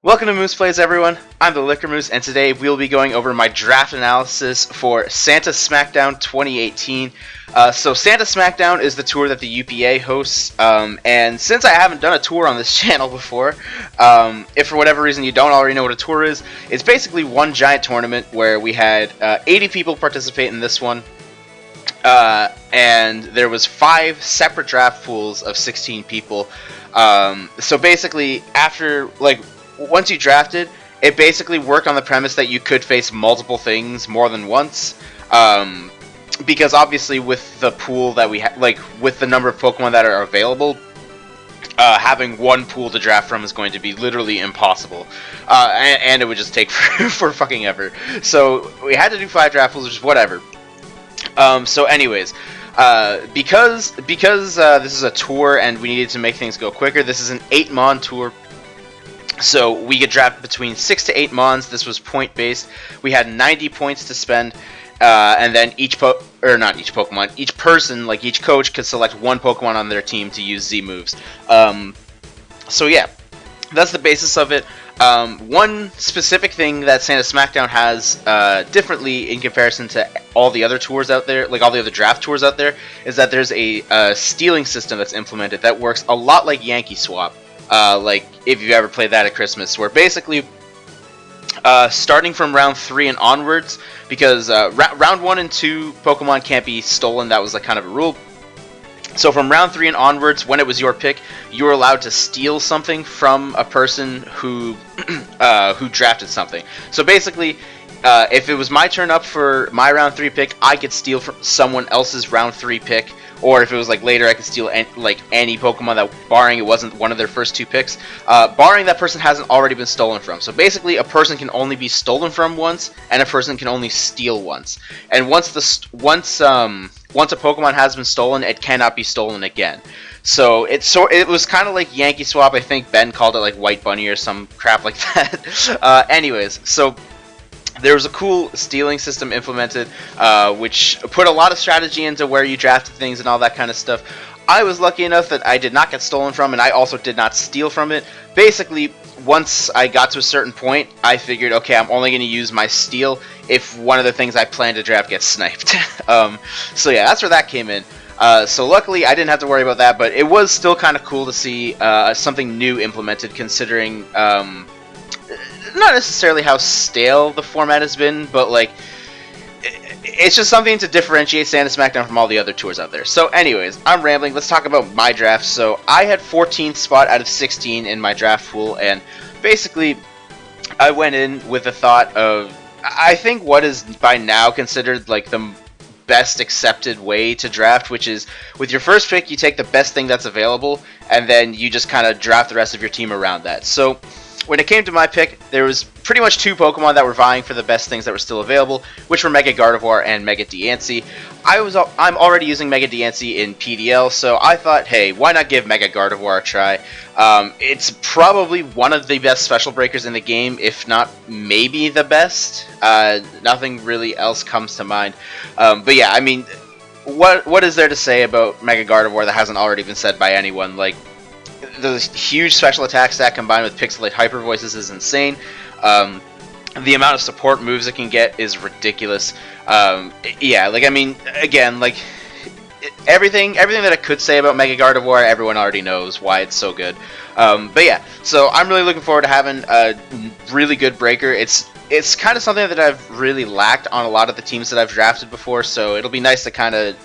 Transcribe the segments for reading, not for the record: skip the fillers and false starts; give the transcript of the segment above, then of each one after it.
Welcome to Moose Plays, everyone. I'm the Liquor Moose, and today we'll be going over my draft analysis for Santa Smackdown 2018. So Santa Smackdown is the tour that the UPA hosts, and since I haven't done a tour on this channel before, if for whatever reason you don't already know what a tour is, it's basically one giant tournament where we had 80 people participate in this one, and there was 5 separate draft pools of 16 people. So basically, once you drafted, it basically worked on the premise that you could face multiple things more than once. Because obviously with the pool that we with the number of Pokemon that are available, having one pool to draft from is going to be literally impossible. And it would just take for fucking ever. So we had to do 5 draft pools, which is whatever. So anyways, because this is a tour and we needed to make things go quicker, this is an 8-mon tour. So we could draft between 6 to 8 mons. This was point based. We had 90 points to spend, and then each person, like each coach, could select one Pokemon on their team to use Z moves. So yeah, that's the basis of it. One specific thing that Santa Smackdown has differently in comparison to all the other tours out there, like all the other draft tours out there, is that there's a stealing system that's implemented that works a lot like Yankee Swap. Like if you've ever played that at Christmas, where basically starting from round 3 and onwards, because round 1 and 2 Pokemon can't be stolen, that was like kind of a rule. So from round 3 and onwards, when it was your pick, you were allowed to steal something from a person who drafted something. So basically, if it was my turn up for my round 3 pick, I could steal from someone else's round 3 pick. Or if it was like later, I could steal any Pokemon that, barring it wasn't one of their first 2 picks, barring that person hasn't already been stolen from. So basically, a person can only be stolen from once, and a person can only steal once. And once a Pokemon has been stolen, it cannot be stolen again. So it was kind of like Yankee Swap. I think Ben called it like White Bunny or some crap like that. Anyways, so there was a cool stealing system implemented, which put a lot of strategy into where you drafted things and all that kind of stuff. I was lucky enough that I did not get stolen from, and I also did not steal from it. Basically, once I got to a certain point, I figured, okay, I'm only going to use my steal if one of the things I plan to draft gets sniped. So yeah, that's where that came in. So luckily, I didn't have to worry about that, but it was still kind of cool to see something new implemented, considering not necessarily how stale the format has been, but like it's just something to differentiate Santa Smackdown from all the other tours out there. So anyways, I'm rambling. Let's talk about my draft. So I had 14th spot out of 16 in my draft pool, and basically I went in with the thought of, I think, what is by now considered like the best accepted way to draft, which is with your first pick, you take the best thing that's available, and then you just kind of draft the rest of your team around that. So when it came to my pick, there was pretty much 2 Pokemon that were vying for the best things that were still available, which were Mega Gardevoir and Mega Diancie. I'm already using Mega Diancie in PDL, so I thought, hey, why not give Mega Gardevoir a try? It's probably one of the best special breakers in the game, if not maybe the best. Nothing really else comes to mind. But yeah, I mean, what is there to say about Mega Gardevoir that hasn't already been said by anyone? Like, the huge special attack stack combined with Pixelate Hyper Voices is insane. The amount of support moves it can get is ridiculous. Yeah, like, I mean, again, like, everything that I could say about Mega Gardevoir, everyone already knows why it's so good. But yeah, so I'm really looking forward to having a really good breaker. It's kind of something that I've really lacked on a lot of the teams that I've drafted before, so it'll be nice to kind of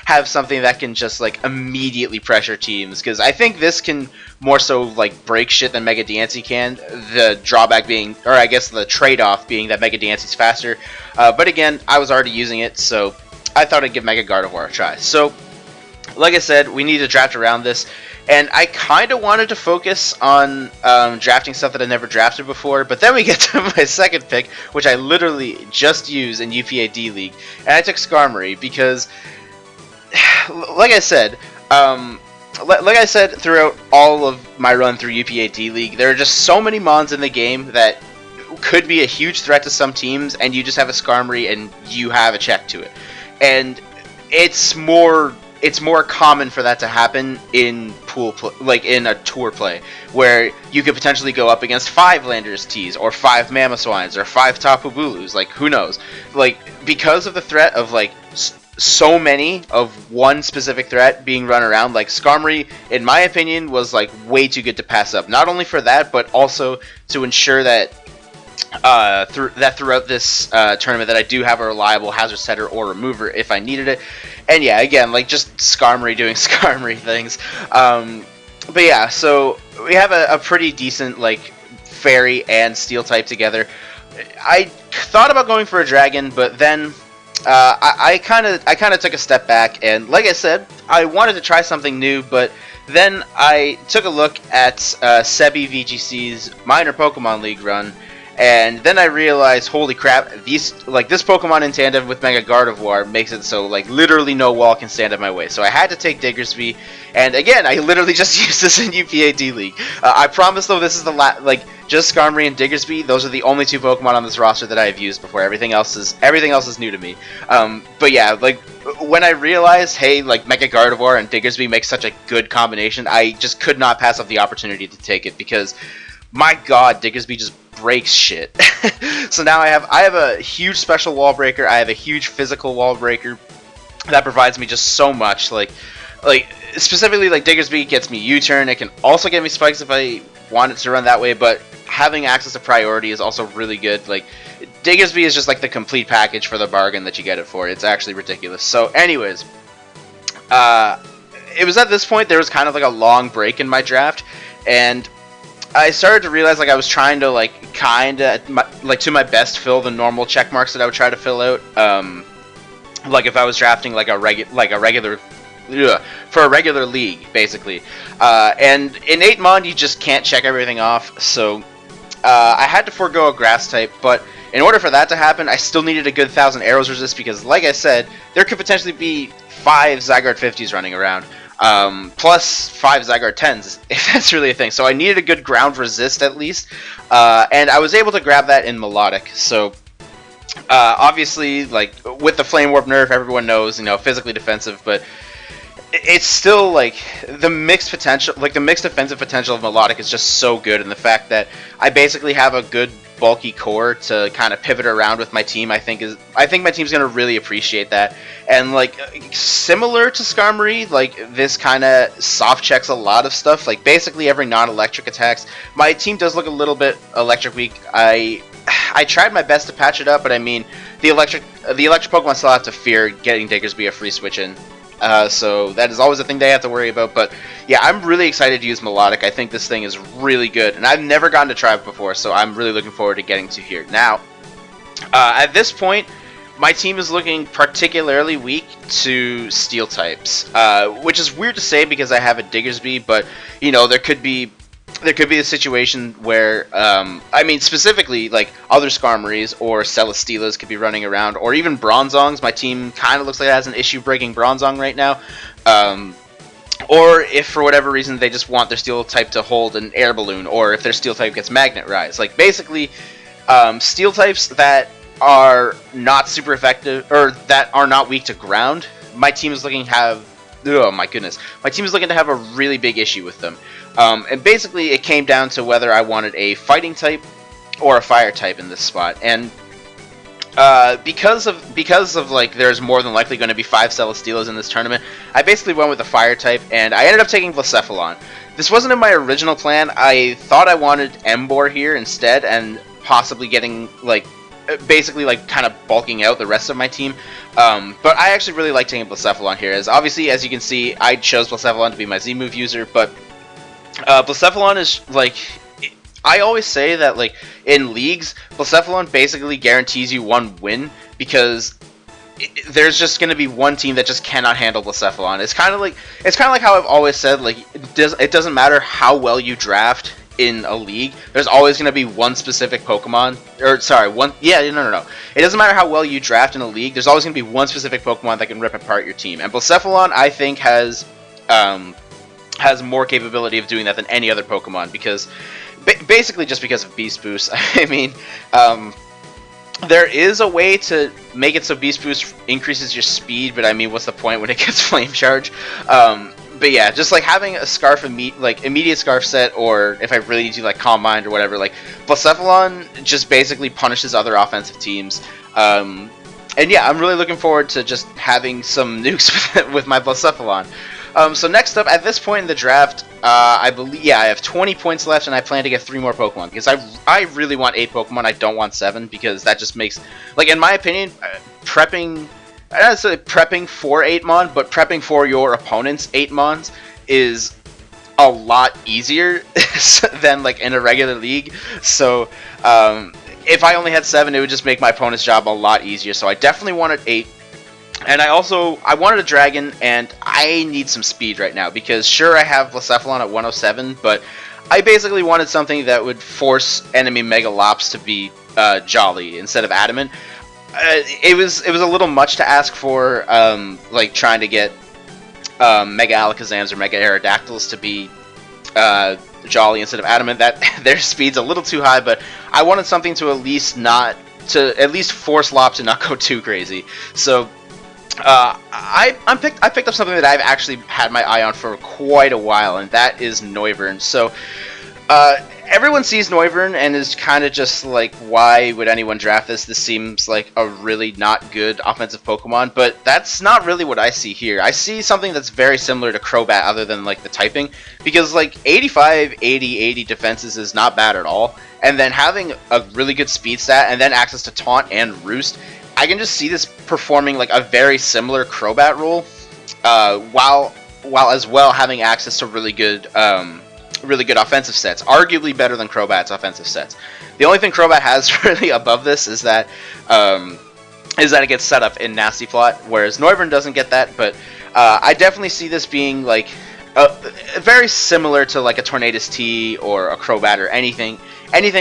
have something that can just like immediately pressure teams, because I think this can more so like break shit than Mega Diancie can. The drawback being, or I guess the trade-off being, that Mega Diancie's faster. But again, I was already using it, so I thought I'd give Mega Gardevoir a try. So, like I said, we need to draft around this, and I kind of wanted to focus on drafting stuff that I never drafted before, but then we get to my second pick, which I literally just used in UPA D League, and I took Skarmory because, like I said throughout all of my run through UPA D League, there are just so many mons in the game that could be a huge threat to some teams, and you just have a Skarmory and you have a check to it. And it's more it's more common for that to happen in like in a tour play, where you could potentially go up against 5 Landers T's or 5 Mamoswines or 5 Tapu Bulus, like who knows? Like, because of the threat of like so many of one specific threat being run around, like Skarmory, in my opinion, was like way too good to pass up. Not only for that, but also to ensure that throughout this tournament that I do have a reliable hazard setter or remover if I needed it. And yeah, again, like just Skarmory doing Skarmory things. But yeah, so we have a pretty decent like Fairy and Steel type together. I thought about going for a Dragon, but then I kind of took a step back, and like I said, I wanted to try something new, but then I took a look at Sebi VGC's Minor Pokemon League run. And then I realized, holy crap, this Pokemon in tandem with Mega Gardevoir makes it so, like, literally no wall can stand in my way. So I had to take Diggersby, and again, I literally just used this in UPA League. I promise, though, this is the just Skarmory and Diggersby, those are the only 2 Pokemon on this roster that I have used before. Everything else is new to me. But yeah, like, when I realized, hey, like, Mega Gardevoir and Diggersby make such a good combination, I just could not pass up the opportunity to take it, because, my god, Diggersby just breaks shit. So now I have a huge special wall breaker, I have a huge physical wall breaker that provides me just so much. Like specifically, like, Diggersby gets me U-turn, it can also get me spikes if I want it to run that way, but having access to priority is also really good. Like, Diggersby is just like the complete package for the bargain that you get it for. It's actually ridiculous. So anyways, it was at this point there was kind of like a long break in my draft, and I started to realize, like, I was trying to, like, to my best fill the normal check marks that I would try to fill out. Like, if I was drafting, like, for a regular league, basically. And in 8 Mon, you just can't check everything off, so I had to forego a Grass type, but in order for that to happen, I still needed a good 1,000 arrows resist, because, like I said, there could potentially be 5 Zygarde 50s running around. Plus 5 Zygarde 10s, if that's really a thing. So I needed a good ground resist at least, and I was able to grab that in Melodic. So obviously, like, with the Flame Warp nerf, everyone knows, you know, physically defensive, but it's still, like, the mixed potential, like, the mixed defensive potential of Melodic is just so good, and the fact that I basically have a good bulky core to kind of pivot around with my team, I think my team's gonna really appreciate that. And, like, similar to Skarmory, like, this kind of soft checks a lot of stuff. Like, basically every non-electric attacks. My team does look a little bit electric weak. I tried my best to patch it up, but I mean, the electric Pokemon still have to fear getting Diggersby a free switch in. So that is always a thing they have to worry about. But yeah, I'm really excited to use Melodic. I think this thing is really good, and I've never gotten to try it before, so I'm really looking forward to getting to here. Now, at this point, my team is looking particularly weak to Steel types, which is weird to say because I have a Diggersby, but you know, there could be a situation where, I mean, specifically, like, other Skarmories or Celesteelas could be running around, or even Bronzongs. My team kind of looks like it has an issue breaking Bronzong right now. Or if for whatever reason they just want their Steel type to hold an Air Balloon, or if their Steel type gets Magnet Rise. Like, basically, Steel types that are not super effective, or that are not weak to ground, my team is looking to have, oh my goodness, my team is looking to have a really big issue with them. And basically it came down to whether I wanted a fighting type or a fire type in this spot. And because of like there's more than likely going to be 5 Celesteelas in this tournament, I basically went with the fire type, and I ended up taking Blacephalon. This wasn't in my original plan. I thought I wanted Emboar here instead, and possibly getting, like, basically, like, kind of bulking out the rest of my team. But I actually really like taking Blacephalon here, as obviously, as you can see, I chose Blacephalon to be my Z-move user, but Blacephalon is, like, I always say that, like, in leagues, Blacephalon basically guarantees you 1 win, because there's just going to be one team that just cannot handle Blacephalon. It's kind of like how I've always said, like, it doesn't matter how well you draft in a league, there's always going to be one specific Pokemon, or sorry, no. It doesn't matter how well you draft in a league, there's always going to be one specific Pokemon that can rip apart your team. And Blacephalon, I think, has more capability of doing that than any other Pokemon, because basically just because of Beast Boost. I mean, There is a way to make it so Beast Boost increases your speed, but I mean, what's the point when it gets Flame Charge? But yeah, just like having a Scarf immediate Scarf set, or if I really need to like Calm Mind or whatever, like Blacephalon just basically punishes other offensive teams. And yeah, I'm really looking forward to just having some nukes with my Blacephalon. So next up, at this point in the draft, I believe, yeah, I have 20 points left, and I plan to get 3 more Pokemon, because I really want 8 Pokemon. I don't want 7, because that just makes, like, in my opinion, prepping, I don't say prepping for 8 Mon, but prepping for your opponent's 8 Mons is a lot easier than, like, in a regular league. So, if I only had 7, it would just make my opponent's job a lot easier. So I definitely wanted 8. And I wanted a dragon, and I need some speed right now, because sure, I have Blacephalon at 107, but I basically wanted something that would force enemy Megalops to be Jolly instead of Adamant. It was a little much to ask for, like trying to get Mega Alakazams or Mega Aerodactyls to be Jolly instead of Adamant. That their speed's a little too high, but I wanted something to at least force Lop to not go too crazy. So I picked up something that I've actually had my eye on for quite a while, and that is Noivern. So everyone sees Noivern and is kind of just like, why would anyone draft this? This seems like a really not good offensive Pokemon, but that's not really what I see here. I see something that's very similar to Crobat, other than like the typing, because like 85, 80, 80 defenses is not bad at all, and then having a really good speed stat and then access to Taunt and Roost, I can just see this performing like a very similar Crobat role, while as well having access to really good offensive sets, arguably better than Crobat's offensive sets. The only thing Crobat has really above this is that it gets set up in Nasty Plot, whereas Noivern doesn't get that. But I definitely see this being like very similar to like a Tornadus T or a Crobat or anything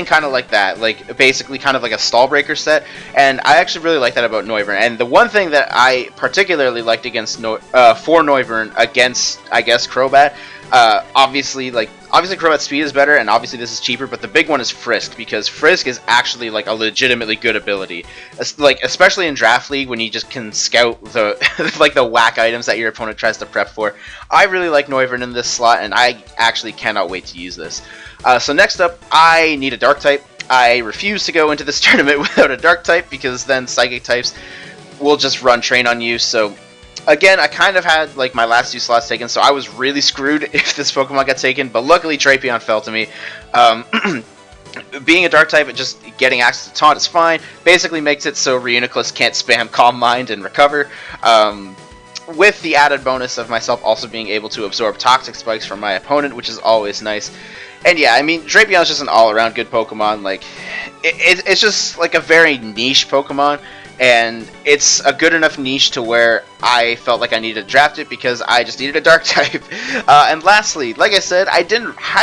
kind of like that, like basically kind of like a stall breaker set. And I actually really like that about Noivern. And the one thing that I particularly liked against for Noivern against, I guess, Crobat, obviously Crobat's speed is better, and obviously this is cheaper, but the big one is Frisk, because Frisk is actually like a legitimately good ability, like especially in Draft League when you just can scout the like the whack items that your opponent tries to prep for. I really like Noivern in this slot, and I actually cannot wait to use this. So next up, I need a Dark type. I refuse to go into this tournament without a Dark type, because then Psychic types will just run train on you. So again, I kind of had like my last 2 slots taken, so I was really screwed if this Pokemon got taken, but luckily Drapion fell to me. Being a Dark type and just getting access to Taunt is fine. Basically makes it so Reuniclus can't spam Calm Mind and recover. With the added bonus of myself also being able to absorb Toxic Spikes from my opponent, which is always nice. And yeah, I mean, Drapion is just an all-around good Pokemon. Like, it's just like a very niche Pokemon, and it's a good enough niche to where I felt like I needed to draft it because I just needed a Dark type. And lastly, like I said, I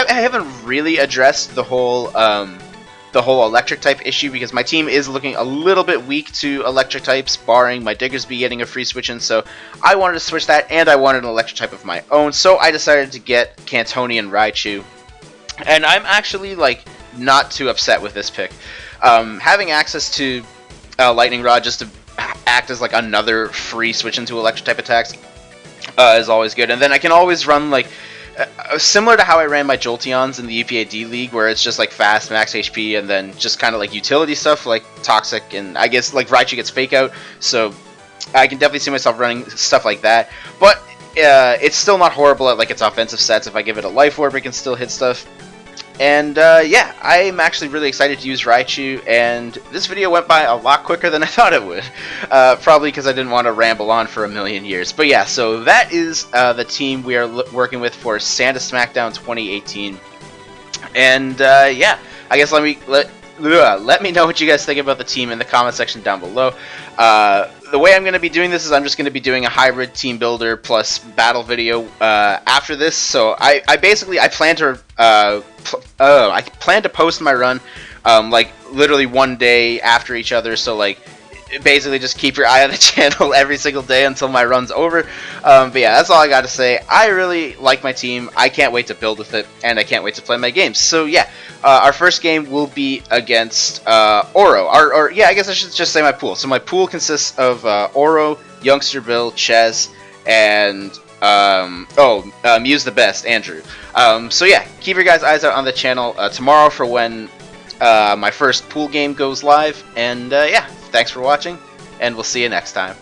haven't really addressed the whole electric type issue, because my team is looking a little bit weak to electric types, barring my Diggersby getting a free switch in. So I wanted to switch that, and I wanted an electric type of my own. So I decided to get Cantonian Raichu. And I'm actually like not too upset with this pick. Having access to Lightning Rod just to act as like another free switch into electric type attacks is always good. And then I can always run like similar to how I ran my Jolteons in the UPAD League, where it's just like fast, max HP, and then just kind of like utility stuff like Toxic, and I guess like Raichu gets Fake Out. So I can definitely see myself running stuff like that. But it's still not horrible at like its offensive sets. If I give it a Life Orb, it can still hit stuff. And yeah, I'm actually really excited to use Raichu, and this video went by a lot quicker than I thought it would. Probably because I didn't want to ramble on for a million years. But yeah, so that is the team we are working with for Santa Smackdown 2018. And yeah, I guess let me know what you guys think about the team in the comment section down below. The way I'm going to be doing this is I'm just going to be doing a hybrid team builder plus battle video after this. So I plan to post my run like literally one day after each other. So like basically just keep your eye on the channel every single day until my run's over. But yeah, that's all I got to say. I really like my team. I can't wait to build with it, and I can't wait to play my games. So yeah, our first game will be against Oro. Or yeah, I guess I should just say my pool. So my pool consists of Oro, Youngster Bill, Ches, and Muse the Best, Andrew. So yeah, keep your guys' eyes out on the channel tomorrow for when my first pool game goes live. And yeah, thanks for watching, and we'll see you next time.